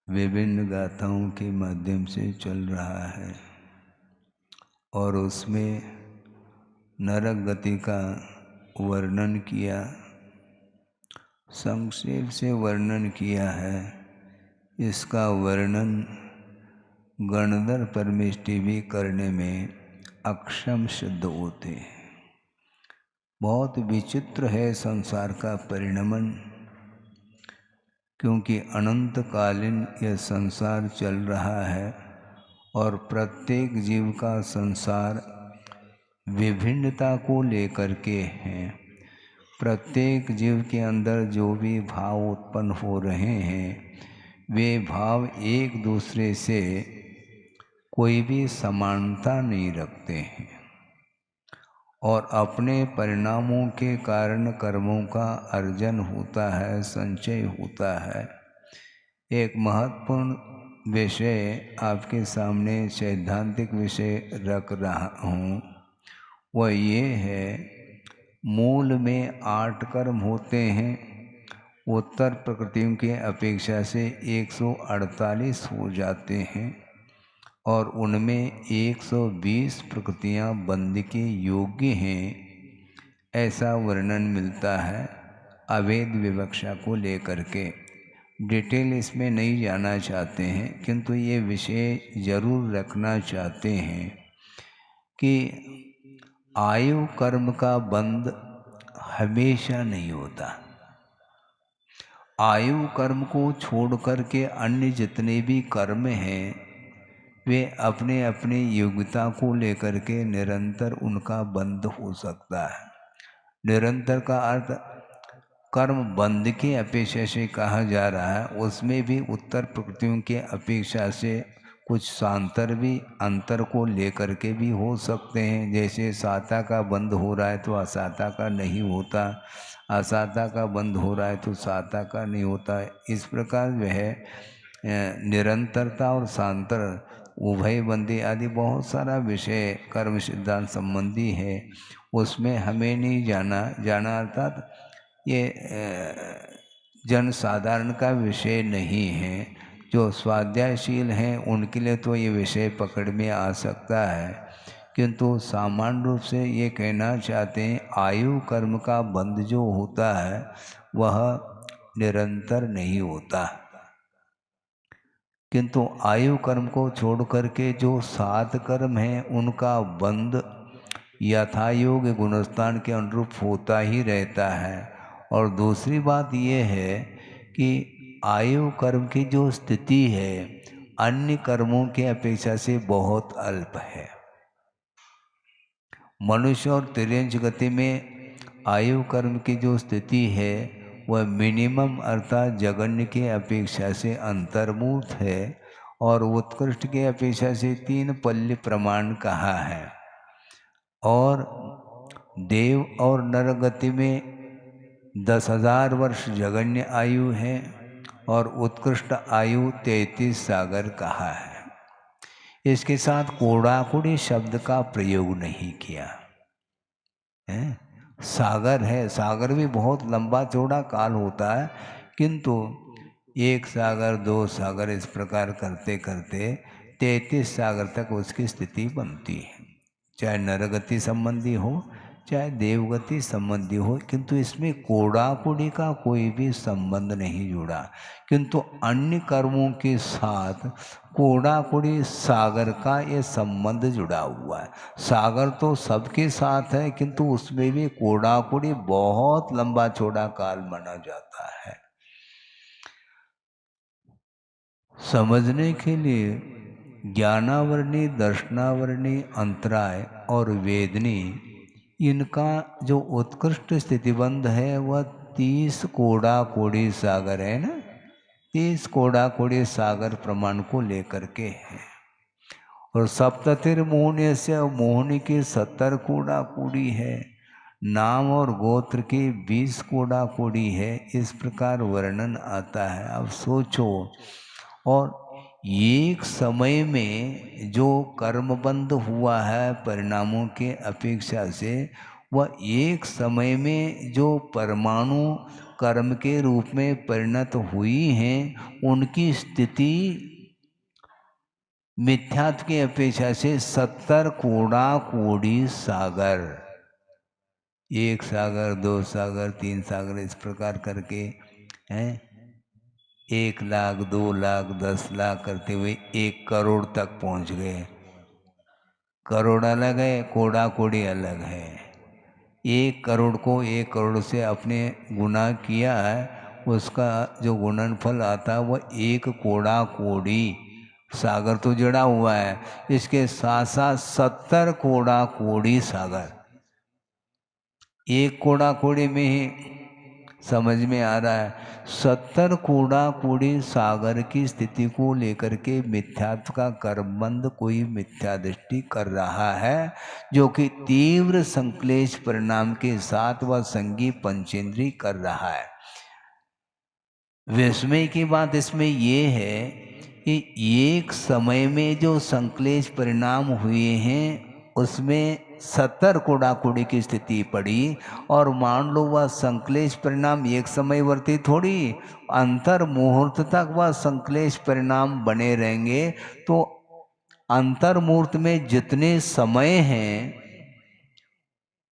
विभिन्न गाथाओं के माध्यम से चल रहा है और उसमें नरक गति का वर्णन किया, संक्षेप से वर्णन किया है। इसका वर्णन गणधर परमेष्टि भी करने में अक्षम सिद्ध होते हैं। बहुत विचित्र है संसार का परिणमन, क्योंकि अनंतकालीन यह संसार चल रहा है और प्रत्येक जीव का संसार विभिन्नता को लेकर के है। प्रत्येक जीव के अंदर जो भी भाव उत्पन्न हो रहे हैं वे भाव एक दूसरे से कोई भी समानता नहीं रखते हैं और अपने परिणामों के कारण कर्मों का अर्जन होता है, संचय होता है। एक महत्वपूर्ण विषय आपके सामने सैद्धांतिक विषय रख रहा हूँ, वह ये है, मूल में 8 कर्म होते हैं, उत्तर प्रकृतियों के अपेक्षा से 148 हो जाते हैं और उनमें 120 प्रकृतियां बंद के योग्य हैं, ऐसा वर्णन मिलता है अवैध विवक्षा को लेकर के। डिटेल इसमें नहीं जाना चाहते हैं, किंतु ये विषय जरूर रखना चाहते हैं कि आयु कर्म का बंध हमेशा नहीं होता। आयु कर्म को छोड़ करके अन्य जितने भी कर्म हैं वे अपने अपने योग्यता को लेकर के निरंतर उनका बंध हो सकता है। निरंतर का अर्थ कर्म बंध की अपेक्षा से कहा जा रहा है, उसमें भी उत्तर प्रकृतियों के अपेक्षा से कुछ सांतर भी अंतर को लेकर के भी हो सकते हैं। जैसे साता का बंध हो रहा है तो असाता का नहीं होता, असाता का बंध हो रहा है तो साता का नहीं होता। इस प्रकार वह निरंतरता और सांतर, उभय बंदी आदि बहुत सारा विषय कर्म सिद्धांत संबंधी है, उसमें हमें नहीं जाना अर्थात ये जन साधारण का विषय नहीं है। जो स्वाध्यायशील हैं उनके लिए तो ये विषय पकड़ में आ सकता है, किंतु सामान्य रूप से ये कहना चाहते हैं आयु कर्म का बंध जो होता है वह निरंतर नहीं होता, किंतु आयु कर्म को छोड़ करके जो 7 कर्म हैं उनका बंध यथायोग गुणस्थान के अनुरूप होता ही रहता है। और दूसरी बात यह है कि आयु कर्म की जो स्थिति है अन्य कर्मों के अपेक्षा से बहुत अल्प है। मनुष्य और तिर्यंच गति में आयु कर्म की जो स्थिति है वह मिनिमम अर्थात जगन्य के अपेक्षा से अंतर्मुख है और उत्कृष्ट के अपेक्षा से 3 पल्य प्रमाण कहा है। और देव और नर गति में 10,000 वर्ष जगन्य आयु है और उत्कृष्ट आयु 33 सागर कहा है। इसके साथ कोड़ाकुड़ी शब्द का प्रयोग नहीं किया है। सागर है, सागर भी बहुत लंबा चौड़ा काल होता है, किंतु 1 सागर 2 सागर इस प्रकार करते करते 33 सागर तक उसकी स्थिति बनती है, चाहे नरगति संबंधी हो चाहे देवगति संबंधी हो, किंतु इसमें कोड़ाकुड़ी का कोई भी संबंध नहीं जुड़ा। किंतु अन्य कर्मों के साथ कोड़ाकुड़ी सागर का ये संबंध जुड़ा हुआ है। सागर तो सबके साथ है, किंतु उसमें भी कोड़ाकुड़ी बहुत लंबा चौड़ा काल माना जाता है। समझने के लिए ज्ञानावरणी, दर्शनावरणी, अंतराय और वेदनी, इनका जो उत्कृष्ट स्थितिबंध है वह 30 कोड़ाकोड़ी सागर है ना, 30 कोड़ाकोड़ी सागर प्रमाण को लेकर के है। और सप्ततिर्मोहन से मोहनी की 70 कोड़ाकोड़ी है, नाम और गोत्र की 20 कोड़ाकोड़ी है। इस प्रकार वर्णन आता है। अब सोचो, और एक समय में जो कर्मबंध हुआ है परिणामों के अपेक्षा से, वह एक समय में जो परमाणु कर्म के रूप में परिणत हुई हैं, उनकी स्थिति मिथ्यात्व की अपेक्षा से 70 कोड़ा कोड़ी सागर, एक सागर, दो सागर, तीन सागर, इस प्रकार करके हैं, 1 लाख, 2 लाख, 10 लाख करते हुए 1 करोड़ तक पहुंच गए। करोड़ अलग है, कोड़ा कोड़ी अलग है। 1 करोड़ को 1 करोड़ से अपने गुना किया है, उसका जो गुणनफल आता है वह 1 कोड़ा कोड़ी सागर तो जुड़ा हुआ है। इसके साथ साथ 70 कोड़ा कोड़ी सागर, 1 कोड़ा कोड़ी में ही समझ में आ रहा है। 70 कोड़ा कोड़ी सागर की स्थिति को लेकर के मिथ्यात्व का कर्मबंध कोई मिथ्या दृष्टि कर रहा है, जो कि तीव्र संक्लेश परिणाम के साथ वह संगी पंचेंद्री कर रहा है। विस्मय की बात इसमें ये है कि एक समय में जो संक्लेश परिणाम हुए हैं उसमें 70 कोड़ा कोड़ी की स्थिति पड़ी, और मान लो वह संक्लेश परिणाम एक समय वर्ती थोड़ी, अंतर मुहूर्त तक वह संक्लेश परिणाम बने रहेंगे। तो अंतर मुहूर्त में जितने समय हैं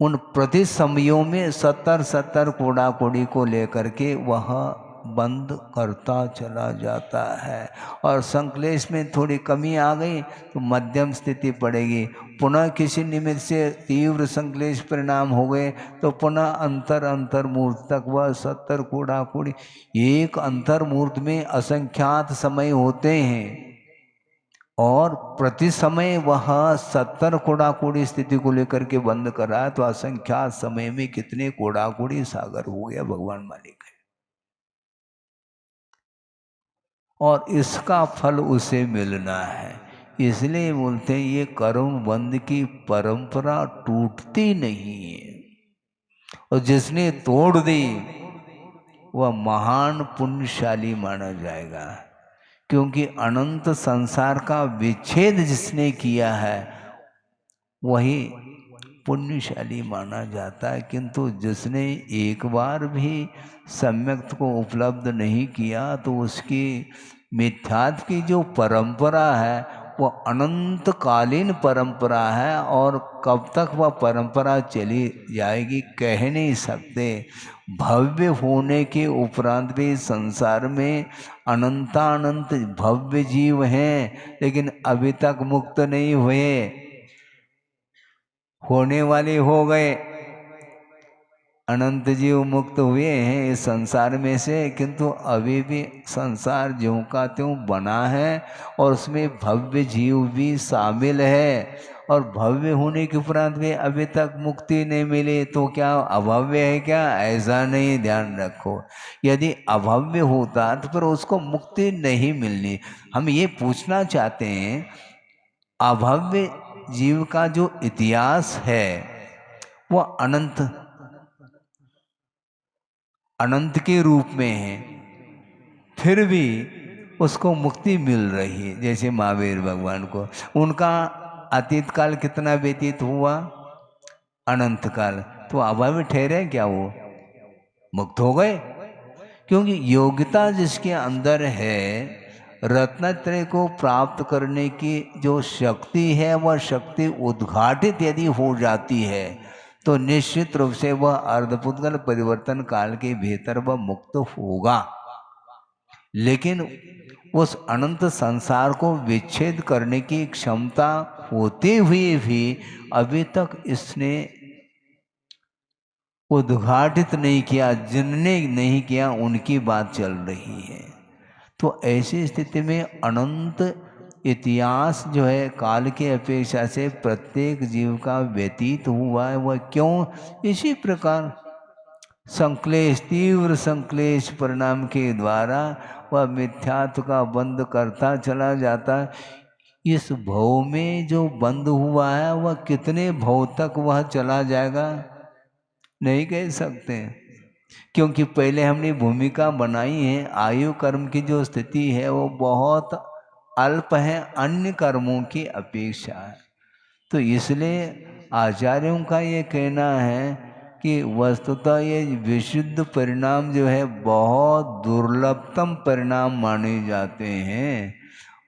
उन प्रति समयों में 70 कोड़ा कोड़ी को लेकर के वह बंद करता चला जाता है, और संक्लेश में थोड़ी कमी आ गई तो मध्यम स्थिति पड़ेगी। पुनः किसी निमित्त से तीव्र संक्लेश परिणाम हो गए तो पुनः अंतर मुहूर्त तक वह 70 कोड़ा कोड़ी, एक अंतर मुहूर्त में असंख्यात समय होते हैं, और प्रति समय वह 70 कोड़ा कोड़ी स्थिति को लेकर के बंद कर रहा है, तो असंख्यात समय में कितने कोड़ा कोड़ी सागर हो गया भगवान मालिक है। और इसका फल उसे मिलना है। इसलिए बोलते हैं ये कर्म बंध की परंपरा टूटती नहीं है, और जिसने तोड़ दी वह महान पुण्यशाली माना जाएगा, क्योंकि अनंत संसार का विच्छेद जिसने किया है वही पुण्यशाली माना जाता है। किंतु जिसने एक बार भी सम्यक को उपलब्ध नहीं किया तो उसकी मिथ्यात्व की जो परंपरा है वो अनंतकालीन परंपरा है, और कब तक वह परंपरा चली जाएगी कह नहीं सकते। भव्य होने के उपरांत भी संसार में अनंतानंत भव्य जीव हैं, लेकिन अभी तक मुक्त नहीं हुए। होने वाले हो गए, अनंत जीव मुक्त हुए हैं इस संसार में से, किंतु अभी भी संसार ज्यों का त्यों बना है, और उसमें भव्य जीव भी शामिल है। और भव्य होने के उपरांत भी अभी तक मुक्ति नहीं मिली, तो क्या अभव्य है क्या? ऐसा नहीं, ध्यान रखो। यदि अभव्य होता तो फिर उसको मुक्ति नहीं मिलनी। हम ये पूछना चाहते हैं, अभव्य जीव का जो इतिहास है वह अनंत के रूप में है, फिर भी उसको मुक्ति मिल रही है। जैसे महावीर भगवान को उनका अतीत काल कितना व्यतीत हुआ? अनंत काल। तो अभव्य ठहरे क्या? वो मुक्त हो गए, क्योंकि योग्यता जिसके अंदर है, रत्नत्रय को प्राप्त करने की जो शक्ति है वह शक्ति उद्घाटित यदि हो जाती है तो निश्चित रूप से वह अर्धपुद्गल परिवर्तन काल के भीतर वह मुक्त होगा। लेकिन उस अनंत संसार को विच्छेद करने की क्षमता होते हुए भी अभी तक इसने उद्घाटित नहीं किया। जिनने नहीं किया उनकी बात चल रही है। तो ऐसी स्थिति में अनंत इतिहास जो है काल के अपेक्षा से प्रत्येक जीव का व्यतीत हुआ है। वह क्यों? इसी प्रकार संक्लेश, तीव्र संक्लेश परिणाम के द्वारा वह मिथ्यात्व का बंध करता चला जाता है। इस भव में जो बंद हुआ है वह कितने भव तक वह चला जाएगा नहीं कह सकते, क्योंकि पहले हमने भूमिका बनाई है। आयु कर्म की जो स्थिति है वो बहुत अल्प है अन्य कर्मों की अपेक्षा है। तो इसलिए आचार्यों का ये कहना है कि वस्तुतः ये विशुद्ध परिणाम जो है बहुत दुर्लभतम परिणाम माने जाते हैं,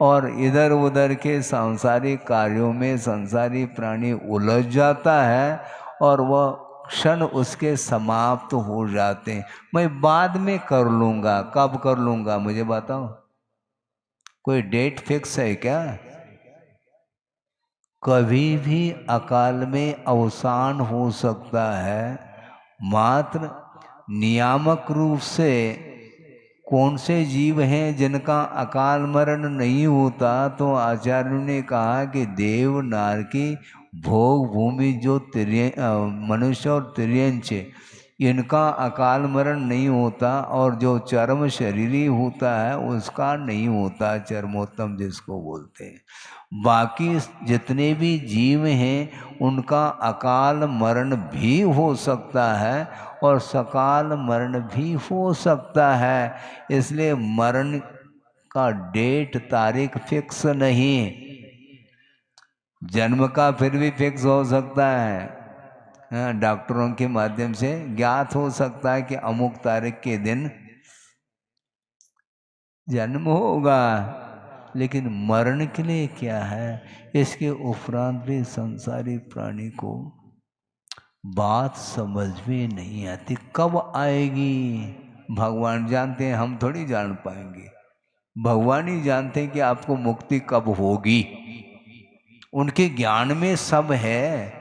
और इधर उधर के सांसारिक कार्यों में संसारी प्राणी उलझ जाता है और वह क्षण उसके समाप्त हो जाते हैं। मैं बाद में कर लूँगा, कब कर लूँगा मुझे बताओ, कोई डेट फिक्स है क्या? कभी भी अकाल में अवसान हो सकता है। मात्र नियामक रूप से कौन से जीव हैं जिनका अकाल मरण नहीं होता, तो आचार्यों ने कहा कि देव नारकी भोग भूमि जो मनुष्य और तिर्यंच, इनका अकाल मरण नहीं होता, और जो चर्म शरीरी होता है उसका नहीं होता, चर्मोत्तम जिसको बोलते हैं। बाकी जितने भी जीव हैं उनका अकाल मरण भी हो सकता है और सकाल मरण भी हो सकता है। इसलिए मरण का डेट तारीख फिक्स नहीं। जन्म का फिर भी फिक्स हो सकता है, डॉक्टरों के माध्यम से ज्ञात हो सकता है कि अमुक तारीख के दिन जन्म होगा, लेकिन मरण के लिए क्या है, इसके उपरांत भी संसारी प्राणी को बात समझ में नहीं आती। कब आएगी भगवान जानते हैं, हम थोड़ी जान पाएंगे। भगवान ही जानते हैं कि आपको मुक्ति कब होगी, उनके ज्ञान में सब है,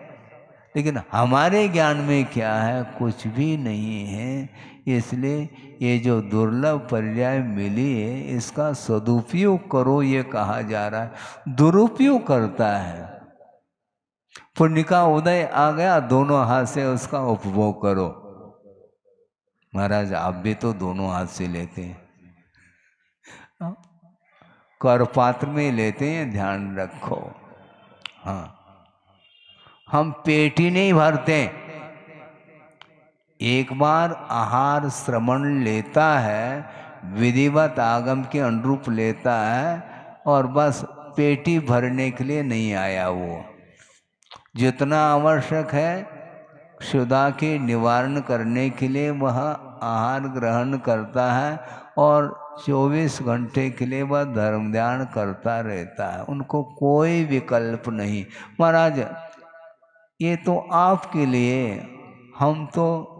लेकिन हमारे ज्ञान में क्या है, कुछ भी नहीं है। इसलिए ये जो दुर्लभ पर्याय मिली है इसका सदुपयोग करो, ये कहा जा रहा है। दुरुपयोग करता है, पुण्य का उदय आ गया, दोनों हाथ से उसका उपभोग करो। महाराज आप भी तो दोनों हाथ से लेते हैं, कर पात्र में लेते हैं, ध्यान रखो। हाँ, हम पेट ही नहीं भरते। एक बार आहार श्रवण लेता है, विधिवत आगम के अनुरूप लेता है, और बस पेटी भरने के लिए नहीं आया। वो जितना आवश्यक है क्षुधा के निवारण करने के लिए वह आहार ग्रहण करता है, और 24 घंटे के लिए वह धर्म ध्यान करता रहता है, उनको कोई विकल्प नहीं। महाराज ये तो आपके लिए, हम तो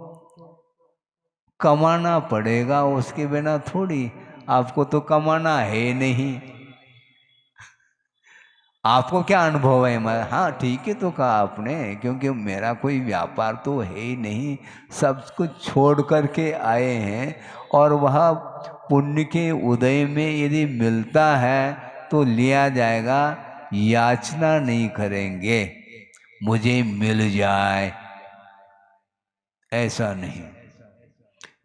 कमाना पड़ेगा, उसके बिना थोड़ी, आपको तो कमाना है नहीं। आपको क्या अनुभव है? मैं हाँ ठीक है तो कहा आपने, क्योंकि मेरा कोई व्यापार तो है ही नहीं, सब कुछ छोड़ करके आए हैं, और वह पुण्य के उदय में यदि मिलता है तो लिया जाएगा, याचना नहीं करेंगे मुझे मिल जाए, ऐसा नहीं।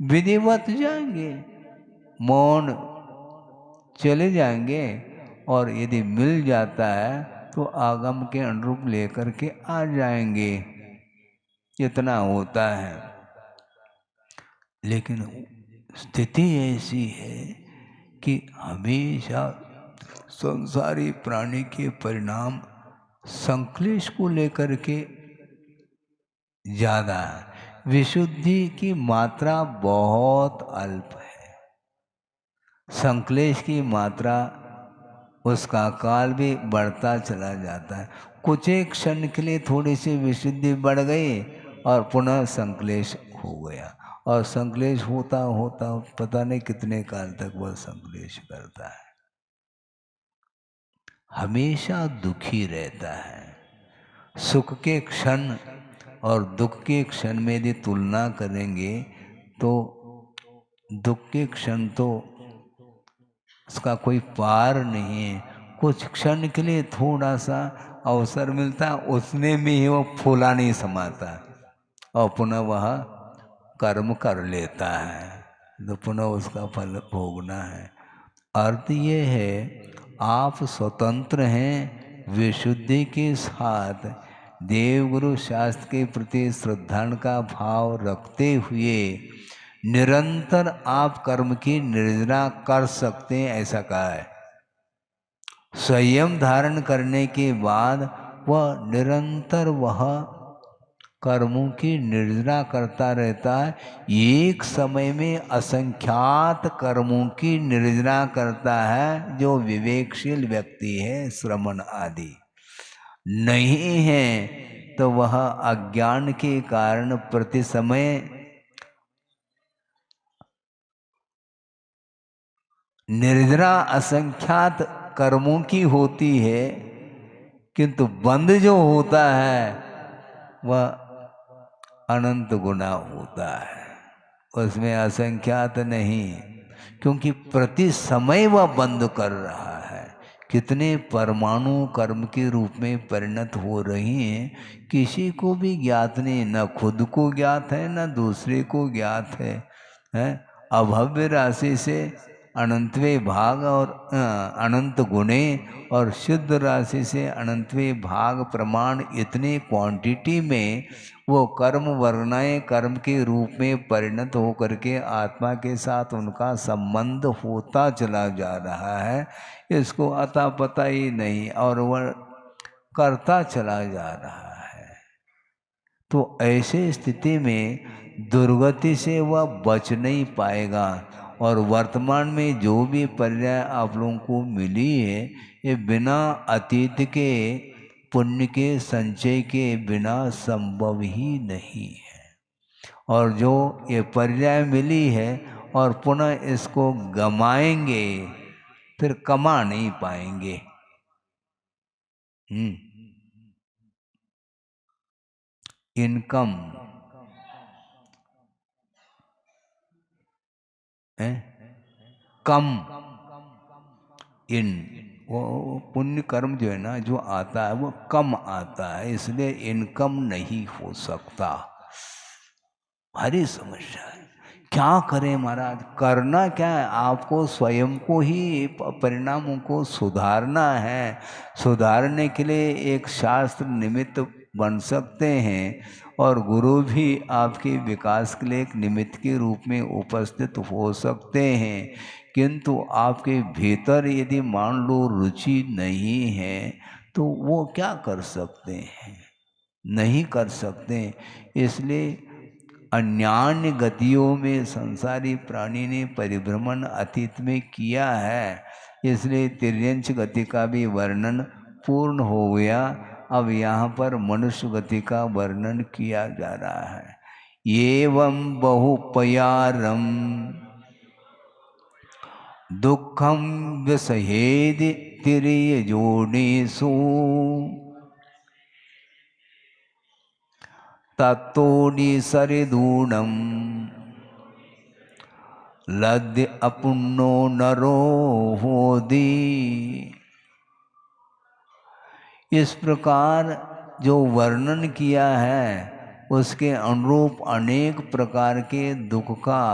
विधिवत जाएंगे, मौन चले जाएंगे, और यदि मिल जाता है तो आगम के अनुरूप लेकर के आ जाएंगे, इतना होता है। लेकिन स्थिति ऐसी है कि हमेशा संसारी प्राणी के परिणाम संक्लेश को लेकर के ज्यादा है, विशुद्धि की मात्रा बहुत अल्प है, संक्लेश की मात्रा उसका काल भी बढ़ता चला जाता है। कुछ एक क्षण के लिए थोड़ी सी विशुद्धि बढ़ गई और पुनः संक्लेश हो गया, और संक्लेश होता होता पता नहीं कितने काल तक वह संक्लेश करता है, हमेशा दुखी रहता है। सुख के क्षण और दुख के क्षण में यदि तुलना करेंगे तो दुख के क्षण तो उसका कोई पार नहीं है। कुछ क्षण के लिए थोड़ा सा अवसर मिलता है, उसने में ही वो फूला नहीं समाता, और पुनः वह कर्म कर लेता है, तो पुनः उसका फल भोगना है। अर्थ ये है आप स्वतंत्र हैं, विशुद्धि के साथ देवगुरु शास्त्र के प्रति श्रद्धा का भाव रखते हुए निरंतर आप कर्म की निर्जना कर सकते हैं, ऐसा कहा है। संयम धारण करने के बाद वह निरंतर वह कर्मों की निर्जरा करता रहता है। एक समय में असंख्यात कर्मों की निर्जरा करता है जो विवेकशील व्यक्ति है, श्रमण आदि नहीं है तो वह अज्ञान के कारण प्रति समय निर्जरा असंख्यात कर्मों की होती है, किंतु बंध जो होता है वह अनंत गुना होता है, उसमें असंख्यात नहीं, क्योंकि प्रति समय वह बंद कर रहा है। कितने परमाणु कर्म के रूप में परिणत हो रही हैं किसी को भी ज्ञात नहीं, न खुद को ज्ञात है न दूसरे को ज्ञात है? अभव्य राशि से अनंतवें भाग और अनंत गुणे और शुद्ध राशि से अनंतवें भाग प्रमाण, इतने क्वांटिटी में वो कर्म वर्णाएं कर्म के रूप में परिणत होकर के आत्मा के साथ उनका संबंध होता चला जा रहा है, इसको अता पता ही नहीं और वह करता चला जा रहा है। तो ऐसे स्थिति में दुर्गति से वह बच नहीं पाएगा। और वर्तमान में जो भी पर्याय आप लोगों को मिली है ये बिना अतीत के पुण्य के संचय के बिना संभव ही नहीं है। और जो ये पर्याय मिली है और पुनः इसको गमाएंगे फिर कमा नहीं पाएंगे। इनकम है कम इन वो पुण्य कर्म जो है ना जो आता है वो कम आता है, इसलिए इनकम नहीं हो सकता। भारी समस्या है। क्या करें महाराज, करना क्या है, आपको स्वयं को ही परिणामों को सुधारना है। सुधारने के लिए एक शास्त्र निमित्त बन सकते हैं और गुरु भी आपके विकास के लिए एक निमित्त के रूप में उपस्थित हो सकते हैं, किंतु आपके भीतर यदि मान लो रुचि नहीं है तो वो क्या कर सकते हैं, नहीं कर सकते। इसलिए अन्यान्य गतियों में संसारी प्राणी ने परिभ्रमण अतीत में किया है, इसलिए तिर्यंच गति का भी वर्णन पूर्ण हो गया। अब यहाँ पर मनुष्य गति का वर्णन किया जा रहा है। एवं बहुपयारम दुखम व्यसहेद तिर्य जोड़ेषु तत्तोनि सरिदूणम लद्य अपुन्नो नरो होदी। इस प्रकार जो वर्णन किया है उसके अनुरूप अनेक प्रकार के दुख का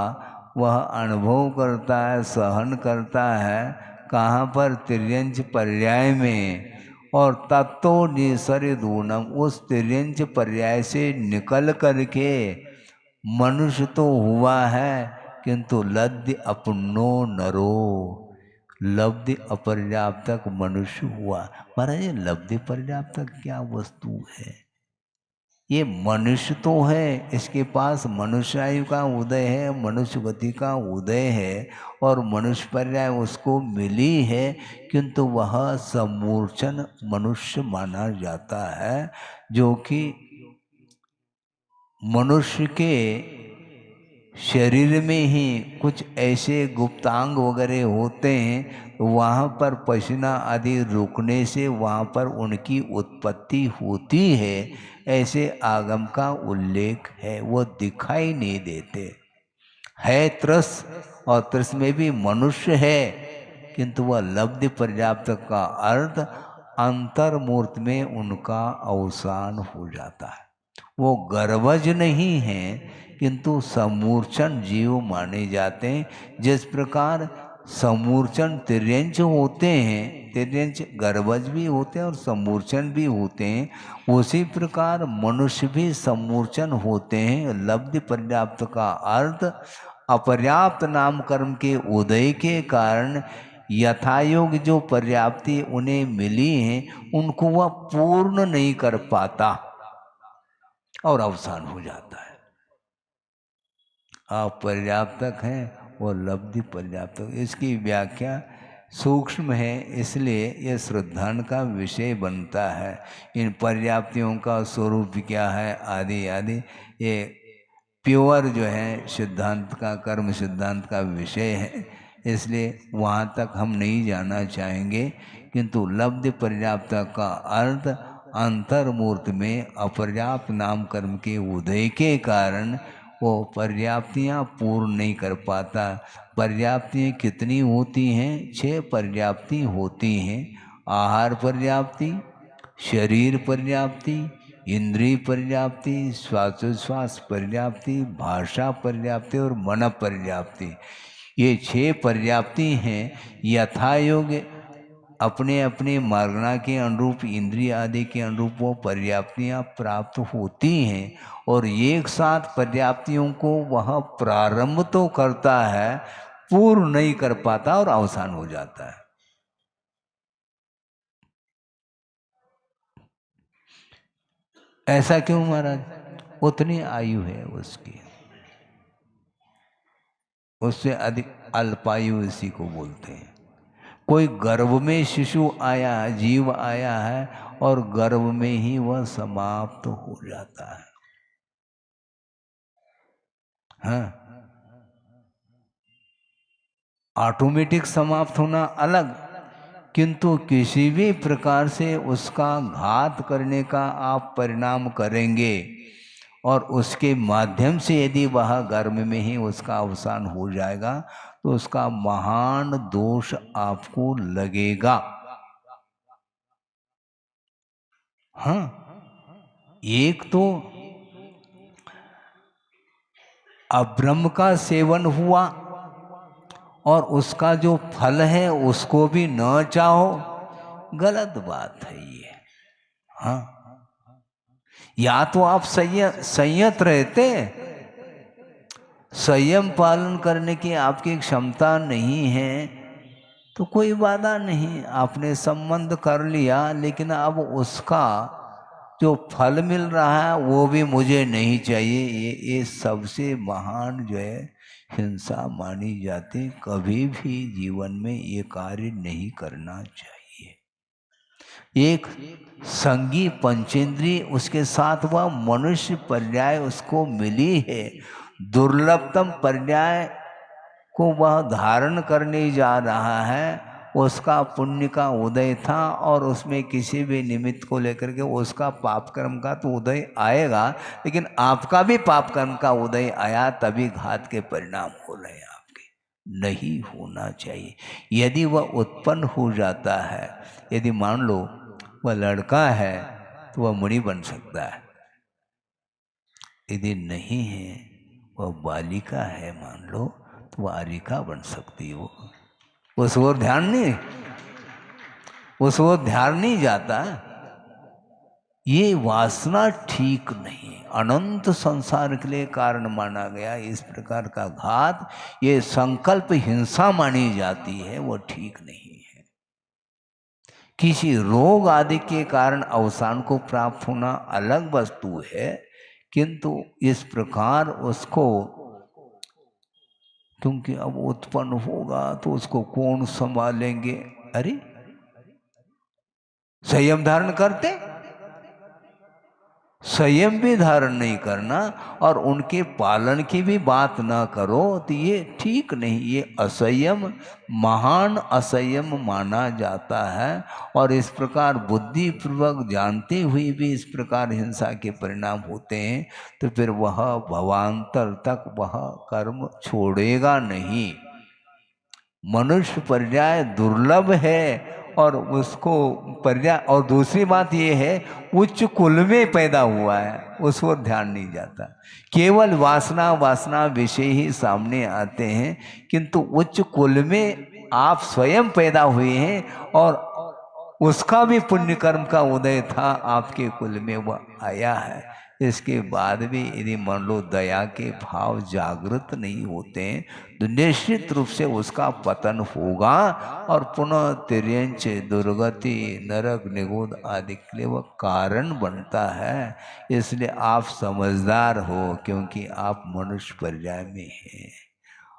वह अनुभव करता है, सहन करता है। कहाँ पर, तिर्यंच पर्याय में। और तत्तो निसरिदूनम, उस तिर्यंच पर्याय से निकल करके मनुष्य तो हुआ है किंतु लद्य अपनो नरो, लब्धि अपर्याप्तक मनुष्य हुआ। महाराज ये लब्धि पर्याप्तक क्या वस्तु है, ये मनुष्य तो है, इसके पास मनुष्य आयु का उदय है, मनुष्य गति का उदय है और मनुष्य पर्याय उसको मिली है, किंतु वह समूर्छन मनुष्य माना जाता है। जो कि मनुष्य के शरीर में ही कुछ ऐसे गुप्तांग वगैरह होते हैं, वहाँ पर पसीना आदि रुकने से वहाँ पर उनकी उत्पत्ति होती है, ऐसे आगम का उल्लेख है। वो दिखाई नहीं देते है, त्रस और त्रस में भी मनुष्य है, किंतु वह लब्धि पर्याप्त का अर्थ अंतर्मूर्त में उनका अवसान हो जाता है। वो गर्वज नहीं है किंतु समूर्छन जीव माने जाते हैं। जिस प्रकार समूर्छन तिर्यंच होते हैं, तिर्यंच गर्वज भी होते हैं और समूर्छन भी होते हैं, उसी प्रकार मनुष्य भी समूर्छन होते हैं। लब्धि पर्याप्त का अर्थ अपर्याप्त नाम कर्म के उदय के कारण यथायोग जो पर्याप्ति उन्हें मिली है उनको वह पूर्ण नहीं कर पाता और अवसान हो जाता है। आप पर्याप्तक हैं, वो लब्धि पर्याप्तक। इसकी व्याख्या सूक्ष्म है, इसलिए यह श्रद्धान का विषय बनता है। इन पर्याप्तियों का स्वरूप क्या है आदि आदि ये प्योर जो है सिद्धांत का, कर्म सिद्धांत का विषय है, इसलिए वहाँ तक हम नहीं जाना चाहेंगे। किंतु लब्धि पर्याप्त का अर्थ अंतर्मूर्त में अपर्याप्त नाम कर्म के उदय के कारण वो पर्याप्तियाँ पूर्ण नहीं कर पाता। पर्याप्तियाँ कितनी होती हैं? 6 पर्याप्ति होती हैं। आहार पर्याप्ति, शरीर पर्याप्ति, इंद्रिय पर्याप्ति, श्वासोच्छ्वास पर्याप्ति, भाषा पर्याप्ति और मन पर्याप्ति। ये 6 पर्याप्ति हैं। यथायोग्य अपने अपने मार्गना के अनुरूप, इंद्रिय आदि के अनुरूप वो पर्याप्तियाँ प्राप्त होती हैं और एक साथ पर्याप्तियों को वह प्रारंभ तो करता है, पूर्ण नहीं कर पाता और अवसान हो जाता है। ऐसा क्यों महाराज? उतनी आयु है उसकी, उससे अधिक अल्पायु इसी को बोलते हैं। कोई गर्भ में शिशु आया है, जीव आया है और गर्भ में ही वह समाप्त हो जाता है। हाँ, ऑटोमेटिक समाप्त होना अलग, किंतु किसी भी प्रकार से उसका घात करने का आप परिणाम करेंगे और उसके माध्यम से यदि वह गर्भ में ही उसका अवसान हो जाएगा तो उसका महान दोष आपको लगेगा। हाँ, एक तो अब्रह्म का सेवन हुआ और उसका जो फल है उसको भी न चाहो, गलत बात है ये। हाँ, या तो आप संयत रहते, संयम पालन करने की आपकी क्षमता नहीं है तो कोई बाधा नहीं, आपने संबंध कर लिया, लेकिन अब उसका जो फल मिल रहा है वो भी मुझे नहीं चाहिए, ये सबसे महान जो है हिंसा मानी जाती। कभी भी जीवन में ये कार्य नहीं करना चाहिए। एक संगी पंचेंद्री, उसके साथ वह मनुष्य पर्याय उसको मिली है, दुर्लभतम पर्याय को वह धारण करने जा रहा है। उसका पुण्य का उदय था और उसमें किसी भी निमित्त को लेकर के उसका पाप कर्म का तो उदय आएगा, लेकिन आपका भी पाप कर्म का उदय आया तभी घात के परिणाम हो रहे हैं आपके। नहीं होना चाहिए। यदि वह उत्पन्न हो जाता है, यदि मान लो वह लड़का है तो वह मुनि बन सकता है, यदि नहीं है वह बालिका है मान लो तो वह आरिका बन सकती हो। उस ओर ध्यान नहीं जाता। ये वासना ठीक नहीं, अनंत संसार के लिए कारण माना गया। इस प्रकार का घात, ये संकल्प हिंसा मानी जाती है, वो ठीक नहीं है। किसी रोग आदि के कारण अवसान को प्राप्त होना अलग वस्तु है, किंतु इस प्रकार उसको, क्योंकि अब उत्पन्न होगा तो उसको कौन संभालेंगे? अरे संयम धारण करते, संयम भी धारण नहीं करना और उनके पालन की भी बात ना करो तो ये ठीक नहीं। ये असंयम, महान असंयम माना जाता है। और इस प्रकार बुद्धि पूर्वक जानते हुए भी इस प्रकार हिंसा के परिणाम होते हैं तो फिर वह भवांतर तक वह कर्म छोड़ेगा नहीं। मनुष्य पर्याय दुर्लभ है और उसको पर्याय, और दूसरी बात ये है उच्च कुल में पैदा हुआ है, उस पर ध्यान नहीं जाता। केवल वासना विषय ही सामने आते हैं, किंतु उच्च कुल में आप स्वयं पैदा हुए हैं और उसका भी पुण्य कर्म का उदय था आपके कुल में, वह आया है। इसके बाद भी यदि मान लो दया के भाव जागृत नहीं होते हैं तो निश्चित रूप से उसका पतन होगा और पुनः तिर्यंच दुर्गति नरक निगोद आदि के लिए वह कारण बनता है। इसलिए आप समझदार हो क्योंकि आप मनुष्य पर्याय में हैं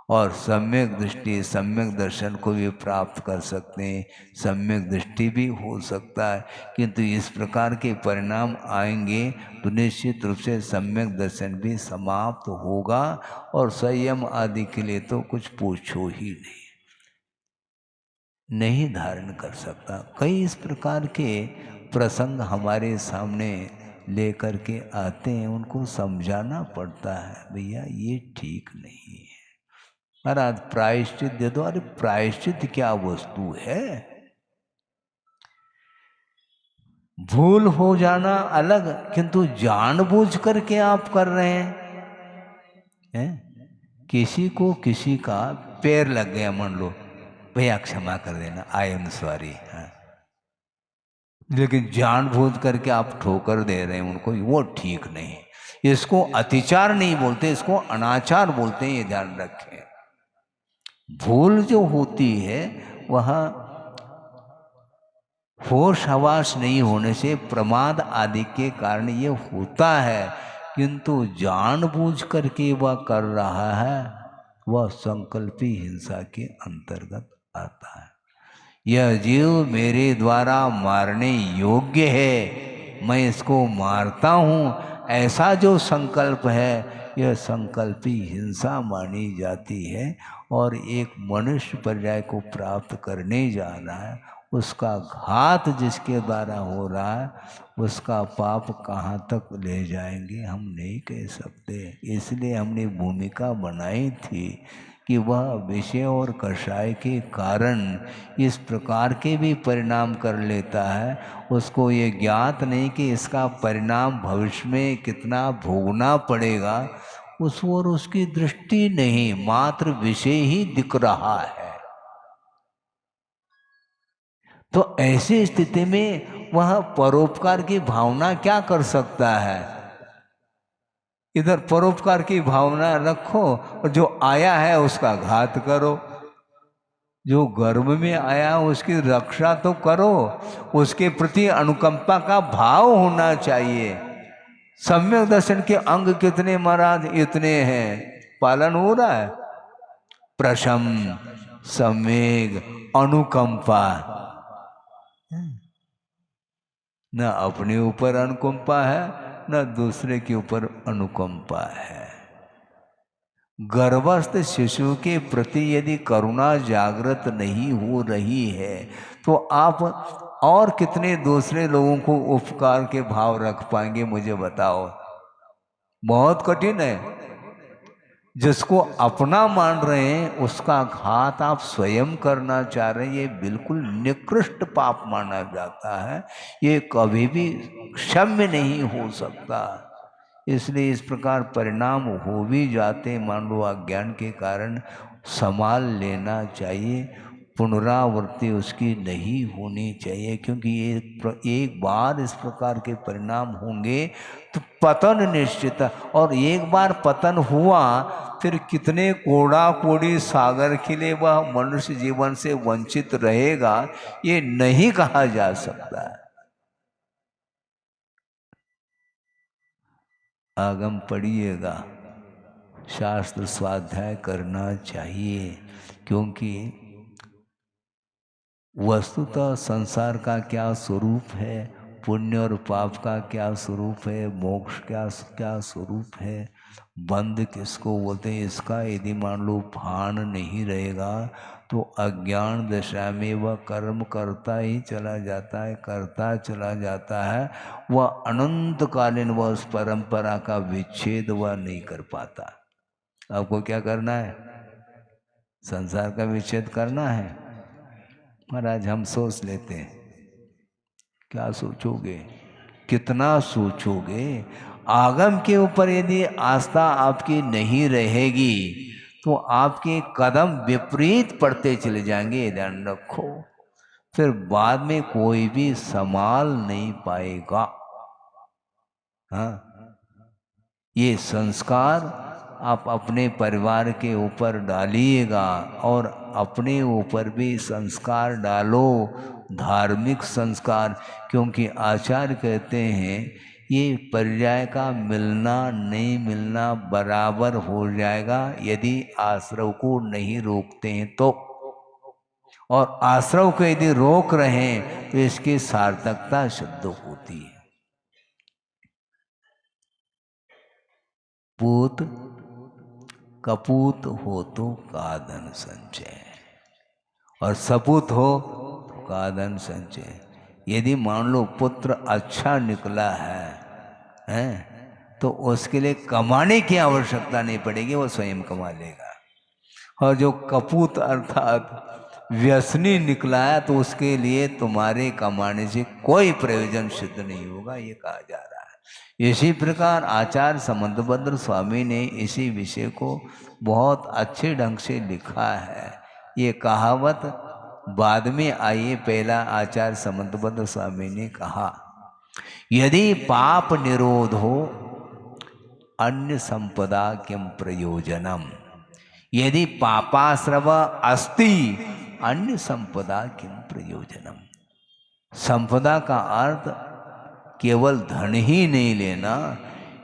और सम्यक दृष्टि सम्यक दर्शन को भी प्राप्त कर सकते हैं, सम्यक दृष्टि भी हो सकता है। किंतु इस प्रकार के परिणाम आएंगे तो निश्चित रूप से सम्यक दर्शन भी समाप्त होगा और संयम आदि के लिए तो कुछ पूछो ही नहीं धारण कर सकता। कई इस प्रकार के प्रसंग हमारे सामने लेकर के आते हैं, उनको समझाना पड़ता है भैया ये ठीक नहीं है। महाराज प्रायश्चित दे दो। अरे प्रायश्चित क्या वस्तु है? भूल हो जाना अलग, किंतु जानबूझ करके आप कर रहे हैं। किसी को किसी का पैर लग गया, मान लो भैया क्षमा कर देना, आई एम सॉरी, लेकिन जानबूझ करके आप ठोकर दे रहे हैं उनको, वो ठीक नहीं। इसको अतिचार नहीं बोलते, इसको अनाचार बोलते हैं, ये ध्यान रखें। भूल जो होती है वह होश हवास नहीं होने से, प्रमाद आदि के कारण ये होता है, किंतु जानबूझ करके वह कर रहा है, वह संकल्पी हिंसा के अंतर्गत आता है। यह जीव मेरे द्वारा मारने योग्य है, मैं इसको मारता हूँ, ऐसा जो संकल्प है यह संकल्पी हिंसा मानी जाती है। और एक मनुष्य पर्याय को प्राप्त करने जा रहा है, उसका घात जिसके द्वारा हो रहा है, उसका पाप कहाँ तक ले जाएंगे हम नहीं कह सकते। इसलिए हमने भूमिका बनाई थी कि वह विषय और कषाय के कारण इस प्रकार के भी परिणाम कर लेता है, उसको ये ज्ञात नहीं कि इसका परिणाम भविष्य में कितना भोगना पड़ेगा, उस ओर उसकी दृष्टि नहीं, मात्र विषय ही दिख रहा है। तो ऐसी स्थिति में वह परोपकार की भावना क्या कर सकता है? इधर परोपकार की भावना रखो और जो आया है उसका घात करो, जो गर्भ में आया उसकी रक्षा तो करो, उसके प्रति अनुकंपा का भाव होना चाहिए। सम्यक दर्शन के अंग कितने महाराज? इतने हैं, पालन हो रहा है। प्रशम, सम्वेग, अनुकंपा, न अपने ऊपर अनुकंपा है न दूसरे के ऊपर अनुकंपा है। गर्भस्थ शिशु के प्रति यदि करुणा जागृत नहीं हो रही है तो आप और कितने दूसरे लोगों को उपकार के भाव रख पाएंगे, मुझे बताओ। बहुत कठिन है। जिसको अपना मान रहे हैं उसका घात आप स्वयं करना चाह रहे हैं, ये बिल्कुल निकृष्ट पाप माना जाता है, ये कभी भी क्षम्य नहीं हो सकता। इसलिए इस प्रकार परिणाम हो भी जाते, मान लो अज्ञान के कारण, संभाल लेना चाहिए, पुनरावृत्ति उसकी नहीं होनी चाहिए। क्योंकि एक बार इस प्रकार के परिणाम होंगे तो पतन निश्चित है, और एक बार पतन हुआ फिर कितने कोड़ा कोड़ी सागर के लिए वह मनुष्य जीवन से वंचित रहेगा, ये नहीं कहा जा सकता। आगम पढ़िएगा, शास्त्र स्वाध्याय करना चाहिए, क्योंकि वस्तुतः संसार का क्या स्वरूप है, पुण्य और पाप का क्या स्वरूप है, मोक्ष क्या क्या स्वरूप है, बंध किसको बोलते हैं, इसका यदि मान लो भान नहीं रहेगा तो अज्ञान दशा में वह कर्म करता ही चला जाता है, करता चला जाता है, वह अनंतकालीन वह उस परंपरा का विच्छेद वह नहीं कर पाता। आपको क्या करना है? संसार का विच्छेद करना है। महाराज हम सोच लेते हैं, क्या सोचोगे, कितना सोचोगे? आगम के ऊपर यदि आस्था आपकी नहीं रहेगी तो आपके कदम विपरीत पड़ते चले जाएंगे, ध्यान रखो। फिर बाद में कोई भी संभाल नहीं पाएगा। हाँ, ये संस्कार आप अपने परिवार के ऊपर डालिएगा और अपने ऊपर भी संस्कार डालो, धार्मिक संस्कार। क्योंकि आचार्य कहते हैं ये पर्याय का मिलना नहीं मिलना बराबर हो जाएगा यदि आश्रव को नहीं रोकते हैं तो, और आश्रव को यदि रोक रहे हैं तो इसकी सार्थकता सिद्ध होती है। पूत कपूत हो तो कादन संचय, और सपूत हो तो कादन संचय। यदि मान लो पुत्र अच्छा निकला है तो उसके लिए कमाने की आवश्यकता नहीं पड़ेगी, वो स्वयं कमा लेगा। और जो कपूत अर्थात व्यसनी निकला है तो उसके लिए तुम्हारे कमाने से कोई प्रयोजन सिद्ध नहीं होगा, ये कहा जा रहा है। इसी प्रकार आचार्य समंतभद्र स्वामी ने इसी विषय को बहुत अच्छे ढंग से लिखा है। ये कहावत बाद में आई, पहला आचार्य समंतभद्र स्वामी ने कहा, यदि पाप निरोध हो अन्य संपदा किम प्रयोजनम, यदि पापाश्रव अस्ति अन्य संपदा किम प्रयोजनम। संपदा का अर्थ केवल धन ही नहीं लेना,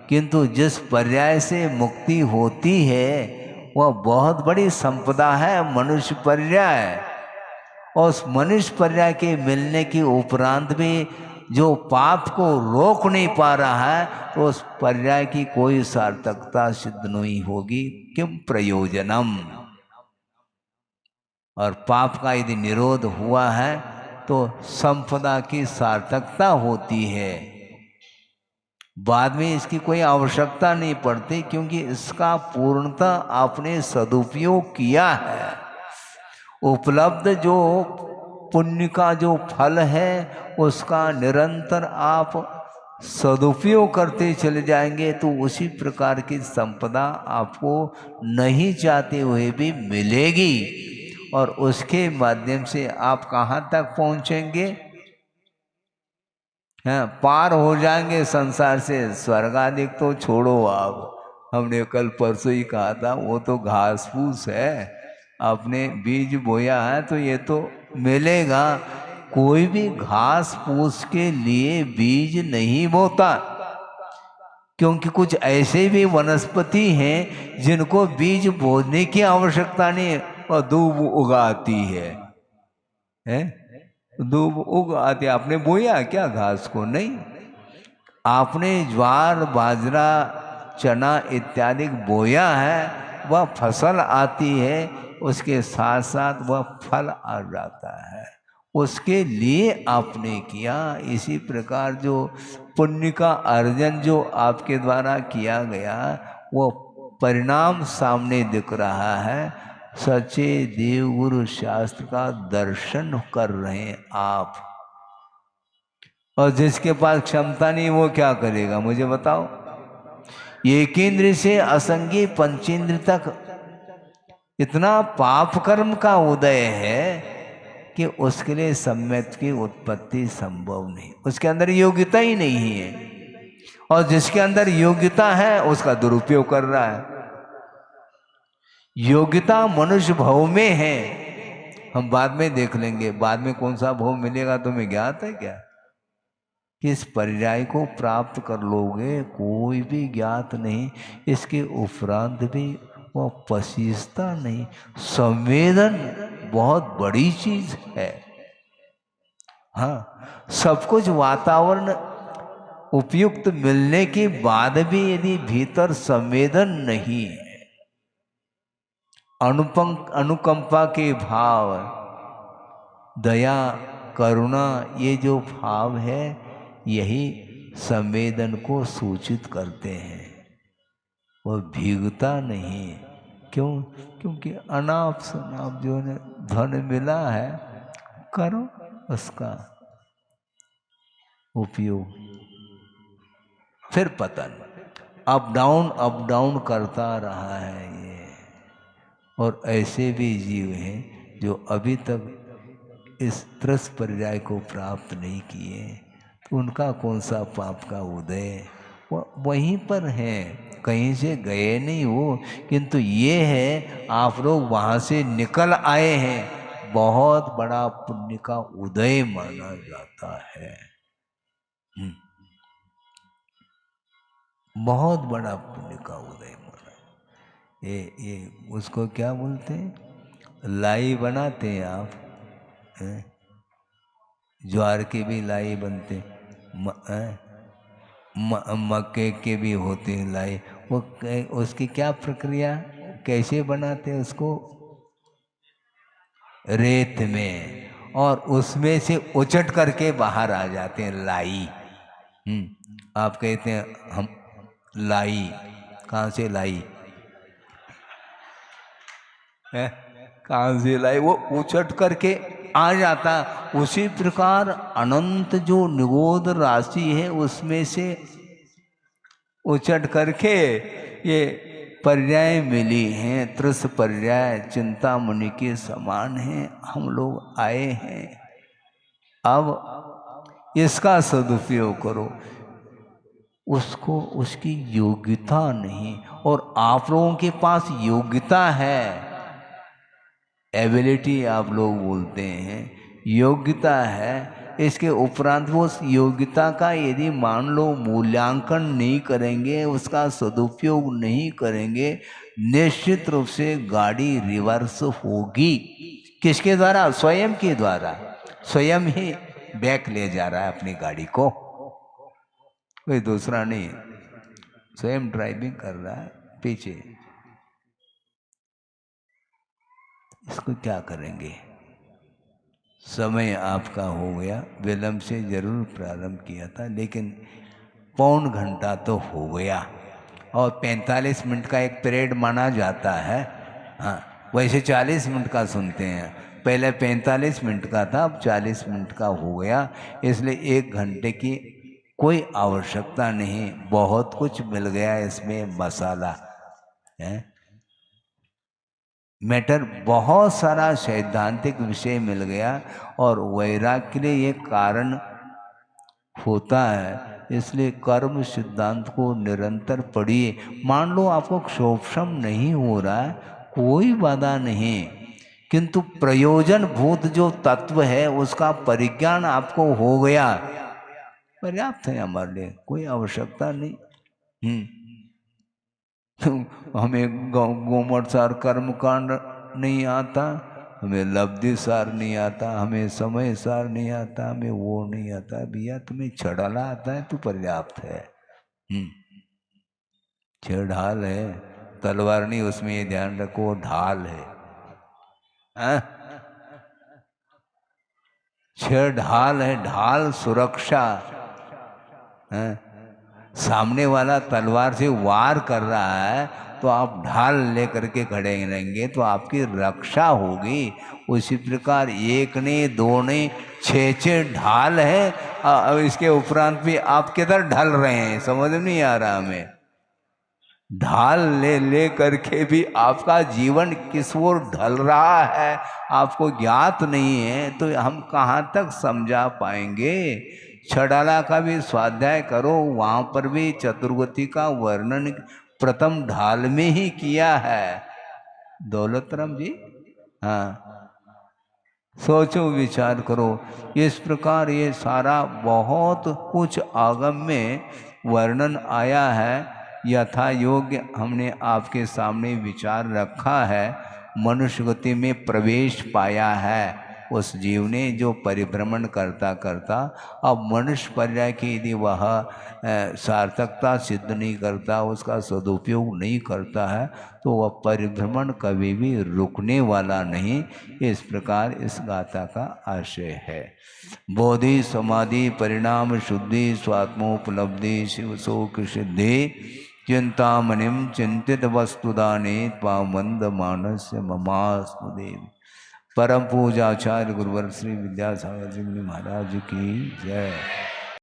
किंतु जिस पर्याय से मुक्ति होती है वह बहुत बड़ी संपदा है, मनुष्य पर्याय। और उस मनुष्य पर्याय के मिलने के उपरांत भी जो पाप को रोक नहीं पा रहा है तो उस पर्याय की कोई सार्थकता सिद्ध नहीं होगी, किम प्रयोजनम। और पाप का यदि निरोध हुआ है तो संपदा की सार्थकता होती है, बाद में इसकी कोई आवश्यकता नहीं पड़ती, क्योंकि इसका पूर्णतः आपने सदुपयोग किया है। उपलब्ध जो पुण्य का जो फल है उसका निरंतर आप सदुपयोग करते चले जाएंगे तो उसी प्रकार की संपदा आपको नहीं चाहते हुए भी मिलेगी, और उसके माध्यम से आप कहाँ तक पहुँचेंगे? हाँ, पार हो जाएंगे संसार से। स्वर्ग आदि तो छोड़ो, आप हमने कल परसों ही कहा था वो तो घास फूस है, आपने बीज बोया है तो ये तो मिलेगा। कोई भी घास फूस के लिए बीज नहीं बोता, क्योंकि कुछ ऐसे भी वनस्पति हैं जिनको बीज बोने की आवश्यकता नहीं और दूब उगाती है? दूब उगाती, आपने बोया क्या घास को? नहीं। आपने ज्वार बाजरा चना इत्यादि बोया है, वह फसल आती है, उसके साथ साथ वह फल आ जाता है, उसके लिए आपने किया। इसी प्रकार जो पुण्य का अर्जन जो आपके द्वारा किया गया वो परिणाम सामने दिख रहा है। सच्चे देव गुरु शास्त्र का दर्शन कर रहे हैं आप, और जिसके पास क्षमता नहीं वो क्या करेगा मुझे बताओ? एकेंद्र से असंगी पंचेंद्र तक इतना पाप कर्म का उदय है कि उसके लिए सम्यक की उत्पत्ति संभव नहीं, उसके अंदर योग्यता ही नहीं है। और जिसके अंदर योग्यता है उसका दुरुपयोग कर रहा है। योग्यता मनुष्य भव में है, हम बाद में देख लेंगे, बाद में कौन सा भव मिलेगा तुम्हें ज्ञात है क्या? किस पर्याय को प्राप्त कर लोगे कोई भी ज्ञात नहीं, इसके उपरांत भी वह पसीजता नहीं। संवेदन बहुत बड़ी चीज है। हाँ, सब कुछ वातावरण उपयुक्त मिलने के बाद भी यदि भीतर संवेदन नहीं है, अनुकंपा के भाव, दया करुणा, ये जो भाव है यही संवेदन को सूचित करते हैं। वह भीगता नहीं। क्यों? क्योंकि अनाप शनाप जो धन मिला है करो उसका उपयोग, फिर पतन अप डाउन करता रहा है ये। और ऐसे भी जीव हैं जो अभी तक इस त्रस पर्याय को प्राप्त नहीं किए, तो उनका कौन सा पाप का उदय, वह वहीं पर है। कहीं से गए नहीं हो, किंतु ये है आप लोग वहाँ से निकल आए हैं, बहुत बड़ा पुण्य का उदय माना जाता है। बहुत बड़ा पुण्य का उदय माना। ये उसको क्या बोलते हैं, लाई बनाते हैं आप, हैं? ज्वार के भी लाई बनते, मक्के के भी होते हैं लाई। वो उसकी क्या प्रक्रिया, कैसे बनाते हैं उसको, रेत में, और उसमें से उचट करके बाहर आ जाते हैं लाई। आप कहते हैं हम लाई, कहाँ से लाई है, कहाँ से लाई, वो उचट करके आ जाता। उसी प्रकार अनंत जो निगोद राशि है उसमें से उचट करके ये पर्याय मिली हैं, त्रिस पर्याय चिंतामणि के समान हैं, हम लोग आए हैं। अब इसका सदुपयोग करो। उसको उसकी योग्यता नहीं, और आप लोगों के पास योग्यता है, एबिलिटी आप लोग बोलते हैं, योग्यता है। इसके उपरांत वो योग्यता का यदि मान लो मूल्यांकन नहीं करेंगे, उसका सदुपयोग नहीं करेंगे, निश्चित रूप से गाड़ी रिवर्स होगी। किसके द्वारा, स्वयं के द्वारा। स्वयं ही बैक ले जा रहा है अपनी गाड़ी को, कोई दूसरा नहीं, स्वयं ड्राइविंग कर रहा है पीछे। इसको क्या करेंगे, समय आपका हो गया, विलंब से जरूर प्रारंभ किया था, लेकिन पौन घंटा तो हो गया, और 45 मिनट का एक पीरियड माना जाता है। हाँ, वैसे 40 मिनट का सुनते हैं, पहले 45 मिनट का था, अब 40 मिनट का हो गया, इसलिए 1 घंटे की कोई आवश्यकता नहीं। बहुत कुछ मिल गया इसमें मसाला है, मैटर बहुत सारा सैद्धांतिक विषय मिल गया, और वैराग्य के लिए ये कारण होता है। इसलिए कर्म सिद्धांत को निरंतर पढ़िए। मान लो आपको क्षोभम नहीं हो रहा है, कोई बाधा नहीं, किंतु प्रयोजन भूत जो तत्व है उसका परिज्ञान आपको हो गया, पर्याप्त है हमारे लिए, कोई आवश्यकता नहीं। हमें गोमठ सार कर्म कांड नहीं आता, हमें लब्धि सार नहीं आता, हमें समय सार नहीं आता, हमें वो नहीं आता। भैया तुम्हें छड़ाला आता है तो पर्याप्त है। छह ढाल है, तलवार नहीं, उसमें ये ध्यान रखो ढाल है। छह ढाल है, ढाल सुरक्षा है। सामने वाला तलवार से वार कर रहा है तो आप ढाल लेकर के खड़े रहेंगे तो आपकी रक्षा होगी। उसी प्रकार एक नहीं दो नहीं, छह ढाल है। इसके उपरांत भी आप किधर ढल रहे हैं, समझ नहीं आ रहा हमें। ढाल ले करके भी आपका जीवन किस ओर ढल रहा है आपको ज्ञात नहीं है, तो हम कहाँ तक समझा पाएंगे। छड़ाला का भी स्वाध्याय करो, वहाँ पर भी चतुर्गति का वर्णन प्रथम ढाल में ही किया है। दौलतराम जी, हाँ, सोचो विचार करो। इस प्रकार ये सारा बहुत कुछ आगम में वर्णन आया है, यथा योग्य हमने आपके सामने विचार रखा है। मनुष्य गति में प्रवेश पाया है उस जीव ने जो परिभ्रमण करता करता, अब मनुष्य पर्याय की यदि वह सार्थकता सिद्ध नहीं करता, उसका सदुपयोग नहीं करता है, तो वह परिभ्रमण कभी भी रुकने वाला नहीं। इस प्रकार इस गाथा का आशय है। बोधि समाधि परिणाम शुद्धि स्वात्मोपलब्धि शिव शोक सिद्धि चिंतामणिम चिंतित वस्तुदाने त्वामंद मानस्य ममास्तु देवी। परम पूजाचार्य गुरुवर श्री विद्यासागर जी महाराज की जय।